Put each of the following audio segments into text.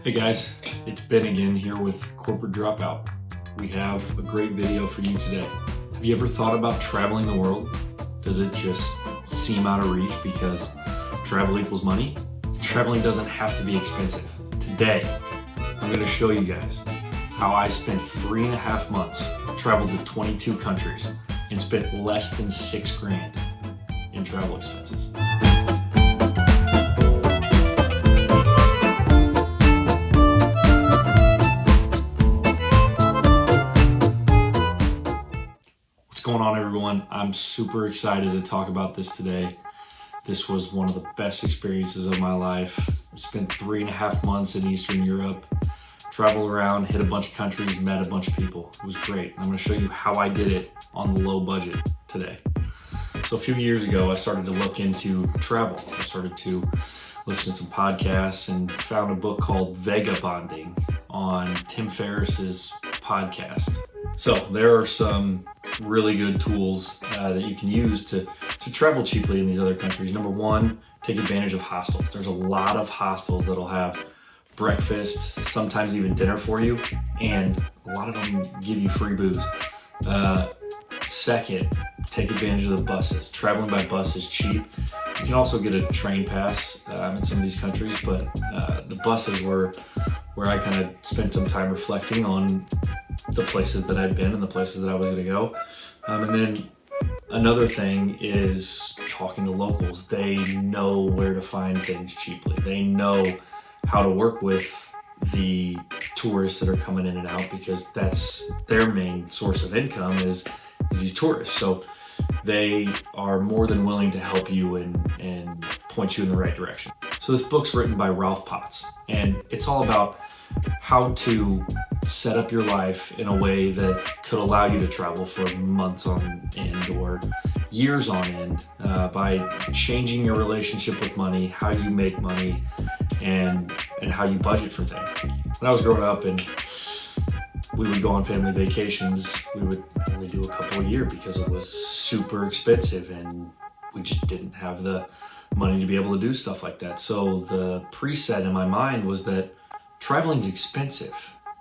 Hey guys, it's Ben again here with Corporate Dropout. We have a great video for you today. Have you ever thought about traveling the world? Does it just seem out of reach because travel equals money? Traveling doesn't have to be expensive. Today, I'm going to show you guys how I spent 3.5 months, traveled to 22 countries, and spent less than $6,000 in travel expenses. What's going on, everyone? I'm super excited to talk about this today. This was one of the best experiences of my life. I spent 3.5 months in Eastern Europe, traveled around, hit a bunch of countries, met a bunch of people. It was great. I'm going to show you how I did it on the low budget today. So a few years ago, I started to look into travel. I started to listen to some podcasts and found a book called Vagabonding on Tim Ferriss's podcast. So there are some really good tools that you can use to travel cheaply in these other countries. Number one, take advantage of hostels. There's a lot of hostels that'll have breakfast, sometimes even dinner for you, and a lot of them give you free booze. Second, take advantage of the buses. Traveling by bus is cheap. You can also get a train pass in some of these countries, but the buses were where I kind of spent some time reflecting on the places that I'd been and the places that I was going to go. And then another thing is talking to locals. They know where to find things cheaply. They know how to work with the tourists that are coming in and out, because that's their main source of income is these tourists. So they are more than willing to help you and point you in the right direction. So this book's written by Ralph Potts, and it's all about how to set up your life in a way that could allow you to travel for months on end or years on end by changing your relationship with money, how you make money, and how you budget for things. When I was growing up and we would go on family vacations, we would only do a couple a year because it was super expensive and we just didn't have the money to be able to do stuff like that. So the preset in my mind was that traveling's expensive.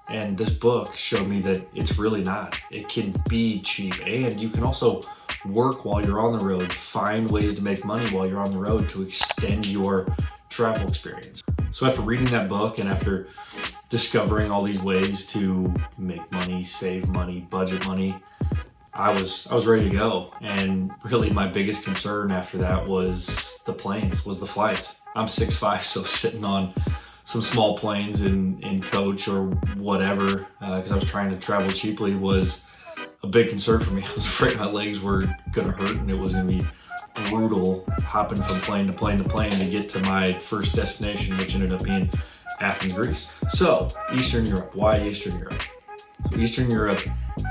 And this book showed me that it's really not. It can be cheap, and you can also work while you're on the road, find ways to make money while you're on the road to extend your travel experience. So after reading that book and after discovering all these ways to make money, save money, budget money, I was ready to go. And really my biggest concern after that was the flights. I'm 6'5", so sitting on some small planes in coach or whatever, because I was trying to travel cheaply, was a big concern for me. I was afraid my legs were gonna hurt and it was gonna be brutal hopping from plane to plane to plane to get to my first destination, which ended up being Athens, Greece. So Eastern Europe. Why Eastern Europe? So Eastern Europe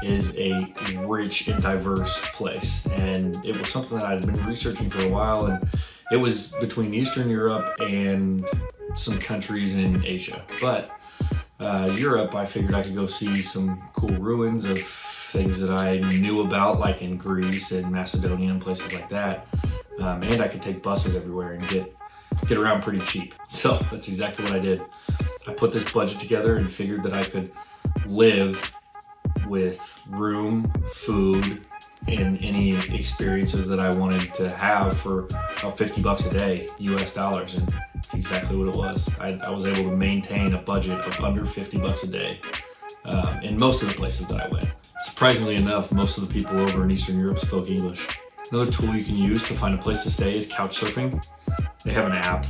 is a rich and diverse place, and it was something that I'd been researching for a while, and it was between Eastern Europe and some countries in Asia. But Europe, I figured I could go see some cool ruins of things that I knew about, like in Greece and Macedonia and places like that. And I could take buses everywhere and get around pretty cheap. So that's exactly what I did. I put this budget together and figured that I could live with room, food, and any experiences that I wanted to have for about $50 a day, US dollars. And that's exactly what it was. I was able to maintain a budget of under $50 a day in most of the places that I went. Surprisingly enough, most of the people over in Eastern Europe spoke English. Another tool you can use to find a place to stay is couch surfing. They have an app.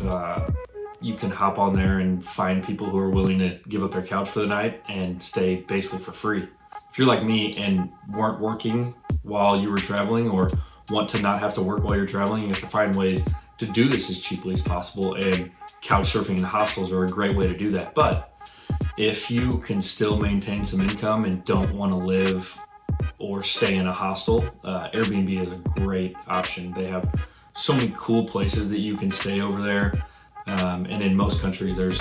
You can hop on there and find people who are willing to give up their couch for the night and stay basically for free. If you're like me and weren't working while you were traveling, or want to not have to work while you're traveling, you have to find ways to do this as cheaply as possible, and couch surfing and hostels are a great way to do that. But if you can still maintain some income and don't want to live or stay in a hostel, Airbnb is a great option. They have so many cool places that you can stay over there. And in most countries, there's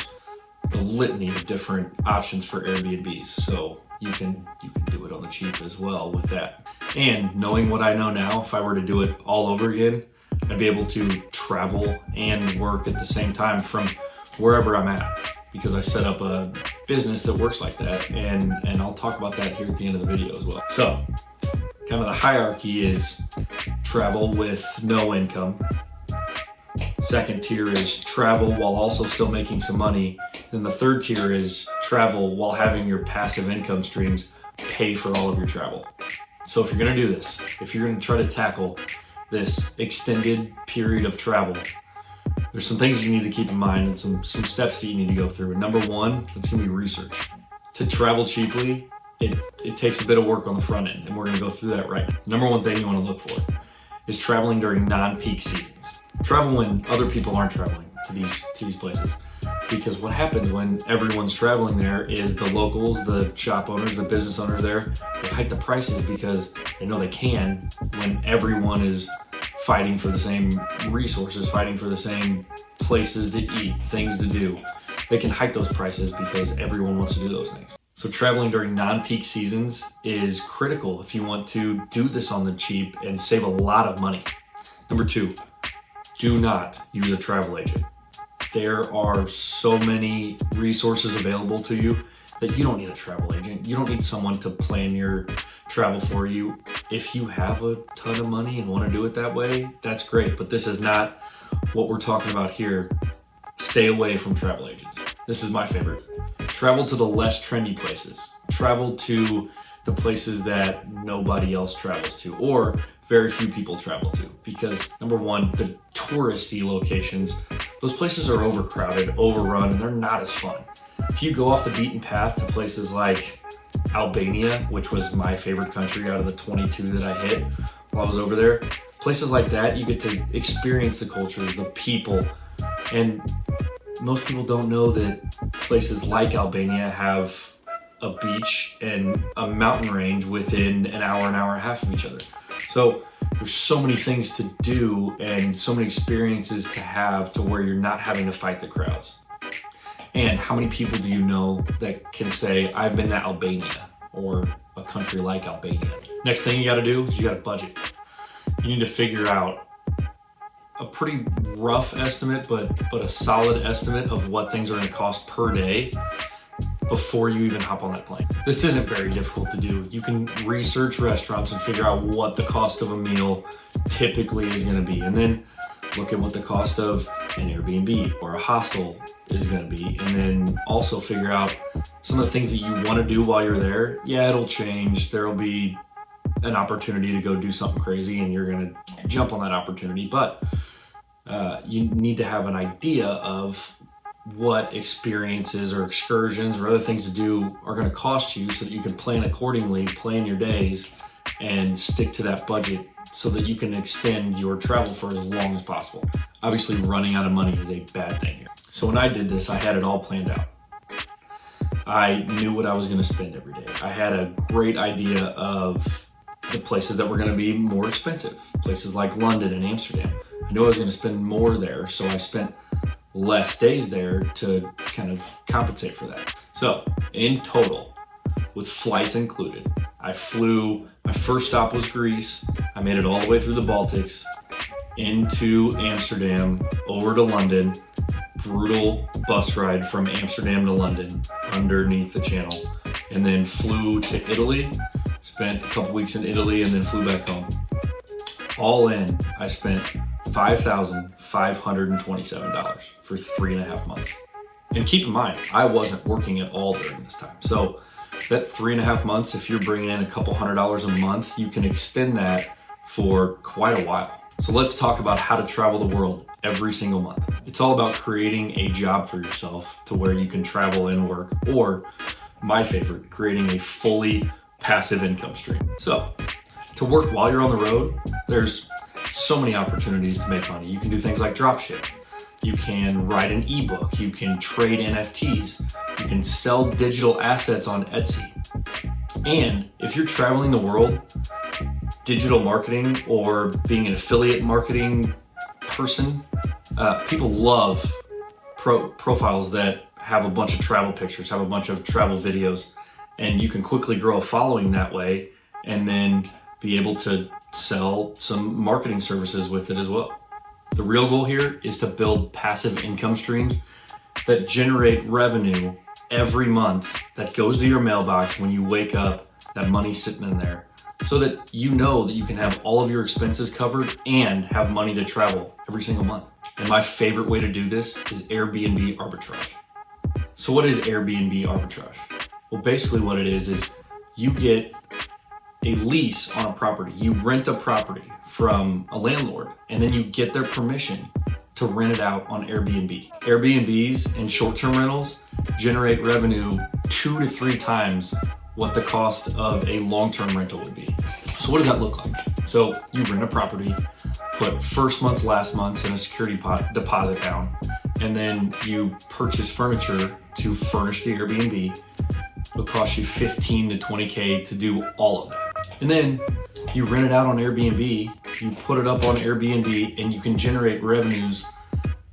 a litany of different options for Airbnbs. So you can do it on the cheap as well with that. And knowing what I know now, if I were to do it all over again, I'd be able to travel and work at the same time from wherever I'm at. because I set up a business that works like that, and I'll talk about that here at the end of the video as well. So kind of the hierarchy is travel with no income. Second tier is travel while also still making some money. Then the third tier is travel while having your passive income streams pay for all of your travel. So if you're gonna do this, if you're gonna try to tackle this extended period of travel, there's some things you need to keep in mind and some steps that you need to go through. And number one, it's gonna be research. To travel cheaply, it takes a bit of work on the front end, and we're gonna go through that right now. Number one thing you wanna look for is traveling during non-peak seasons. Travel when other people aren't traveling to these places. Because what happens when everyone's traveling there is the locals, the shop owners, the business owners there, they hike the prices because they know they can when everyone is fighting for the same resources, fighting for the same places to eat, things to do. They can hike those prices because everyone wants to do those things. So traveling during non-peak seasons is critical if you want to do this on the cheap and save a lot of money. Number two, do not use a travel agent. There are so many resources available to you that you don't need a travel agent. You don't need someone to plan your travel for you. If you have a ton of money and want to do it that way, that's great, but this is not what we're talking about here. Stay away from travel agents. This is my favorite. Travel to the less trendy places. Travel to the places that nobody else travels to, or very few people travel to, because number one, the touristy locations, those places are overcrowded, overrun, and they're not as fun. If you go off the beaten path to places like Albania, which was my favorite country out of the 22 that I hit while I was over there, places like that, you get to experience the culture, the people, and most people don't know that places like Albania have a beach and a mountain range within an hour and a half of each other. So there's so many things to do and so many experiences to have to where you're not having to fight the crowds. And how many people do you know that can say, I've been to Albania or a country like Albania? Next thing you gotta do is you gotta budget. You need to figure out a pretty rough estimate, but a solid estimate of what things are gonna cost per day before you even hop on that plane. This isn't very difficult to do. You can research restaurants and figure out what the cost of a meal typically is gonna be, and then look at what the cost of an Airbnb or a hostel is gonna be, and then also figure out some of the things that you wanna do while you're there. Yeah, it'll change. There'll be an opportunity to go do something crazy and you're gonna jump on that opportunity, but you need to have an idea of what experiences or excursions or other things to do are going to cost you so that you can plan accordingly, plan your days, and stick to that budget so that you can extend your travel for as long as possible. Obviously, running out of money is a bad thing here. So when I did this, I had it all planned out. I knew what I was going to spend every day. I had a great idea of the places that were going to be more expensive, places like London and Amsterdam. I knew I was going to spend more there, so I spent less days there to kind of compensate for that. So in total, with flights included, I flew, my first stop was Greece. I made it all the way through the Baltics, into Amsterdam, over to London, brutal bus ride from Amsterdam to London underneath the channel, and then flew to Italy, spent a couple weeks in Italy, and then flew back home. All in, I spent $5,527 for 3.5 months. And keep in mind, I wasn't working at all during this time. So that 3.5 months, if you're bringing in a couple $100s a month, you can extend that for quite a while. So let's talk about how to travel the world every single month. It's all about creating a job for yourself to where you can travel and work, or my favorite, creating a fully passive income stream. So to work while you're on the road, there's so many opportunities to make money. You can do things like dropship. You can write an ebook. You can trade NFTs. You can sell digital assets on Etsy. And if you're traveling the world, digital marketing or being an affiliate marketing person, people love profiles that have a bunch of travel pictures, have a bunch of travel videos, and you can quickly grow a following that way and then be able to sell some marketing services with it as well. The real goal here is to build passive income streams that generate revenue every month that goes to your mailbox when you wake up, that money's sitting in there, so that you know that you can have all of your expenses covered and have money to travel every single month. And my favorite way to do this is Airbnb arbitrage. So what is Airbnb arbitrage? Well, basically what it is you get a lease on a property. You rent a property from a landlord, and then you get their permission to rent it out on Airbnb. Airbnbs and short-term rentals generate revenue 2 to 3 times what the cost of a long-term rental would be. So what does that look like? So you rent a property, put first month's, last month's, and a security deposit down, and then you purchase furniture to furnish the Airbnb. It'll cost you 15 to 20K to do all of that. And then you rent it out on Airbnb, you put it up on Airbnb, and you can generate revenues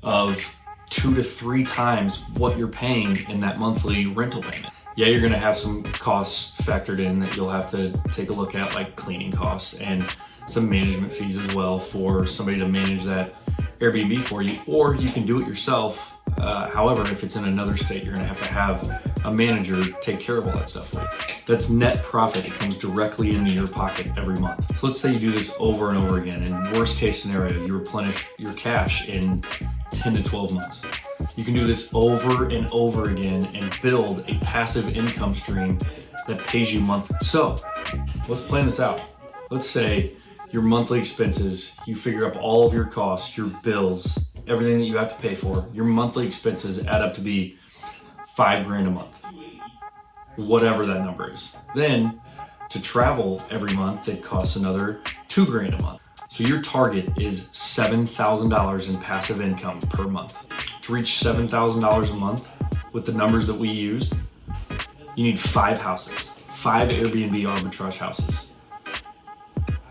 of 2 to 3 times what you're paying in that monthly rental payment. Yeah, you're gonna have some costs factored in that you'll have to take a look at, like cleaning costs and some management fees as well for somebody to manage that Airbnb for you, or you can do it yourself. However, if it's in another state, you're gonna have to have a manager take care of all that stuff for you. That's net profit. It comes directly into your pocket every month. So let's say you do this over and over again. In worst case scenario, you replenish your cash in 10 to 12 months. You can do this over and over again and build a passive income stream that pays you monthly. So let's plan this out. Let's say your monthly expenses, you figure up all of your costs, your bills, everything that you have to pay for. Your monthly expenses add up to be $5,000 a month, whatever that number is. Then to travel every month, it costs another $2,000 a month. So your target is $7,000 in passive income per month. To reach $7,000 a month with the numbers that we used, you need 5 houses, 5 Airbnb arbitrage houses.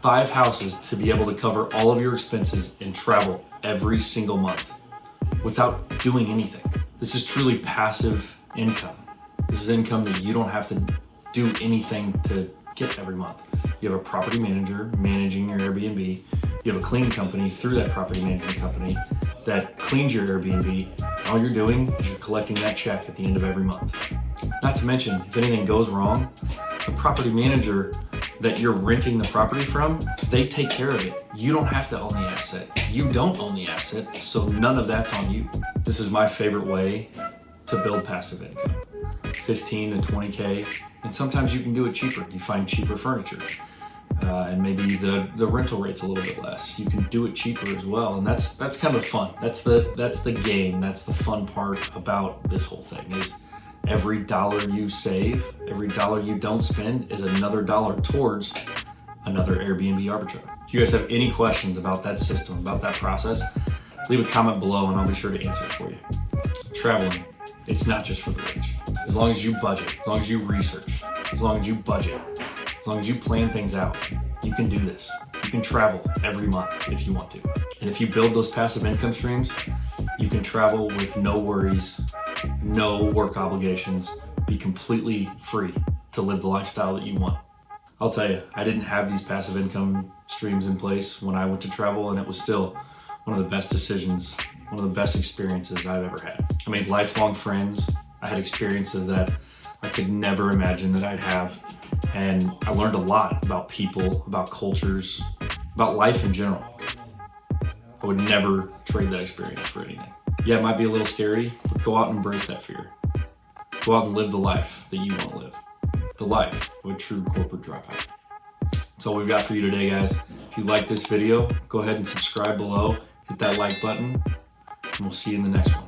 5 houses to be able to cover all of your expenses and travel every single month without doing anything. This is truly passive income. This is income that you don't have to do anything to get every month. You have a property manager managing your Airbnb. You have a cleaning company through that property management company that cleans your Airbnb. All you're doing is you're collecting that check at the end of every month. Not to mention, if anything goes wrong, the property manager that you're renting the property from, they take care of it. You don't have to own the asset. You don't own the asset, so none of that's on you. This is my favorite way to build passive income. 15 to 20K, and sometimes you can do it cheaper. You find cheaper furniture, and maybe the rental rate's a little bit less. You can do it cheaper as well, and that's kind of fun. That's the game. That's the fun part about this whole thing is every dollar you save, every dollar you don't spend is another dollar towards another Airbnb arbitrage. If you guys have any questions about that system, about that process, leave a comment below and I'll be sure to answer it for you. Traveling, it's not just for the rich. As long as you budget, as long as you research, as long as you budget, as long as you plan things out, you can do this. You can travel every month if you want to. And if you build those passive income streams, you can travel with no worries, no work obligations, be completely free to live the lifestyle that you want. I'll tell you, I didn't have these passive income streams in place when I went to travel, and it was still one of the best decisions, one of the best experiences I've ever had. I made lifelong friends. I had experiences that I could never imagine that I'd have. And I learned a lot about people, about cultures, about life in general. I would never trade that experience for anything. Yeah, it might be a little scary, but go out and embrace that fear. Go out and live the life that you want to live. The life of a true corporate dropout. That's all we've got for you today, guys. If you like this video, go ahead and subscribe below, hit that like button, and we'll see you in the next one.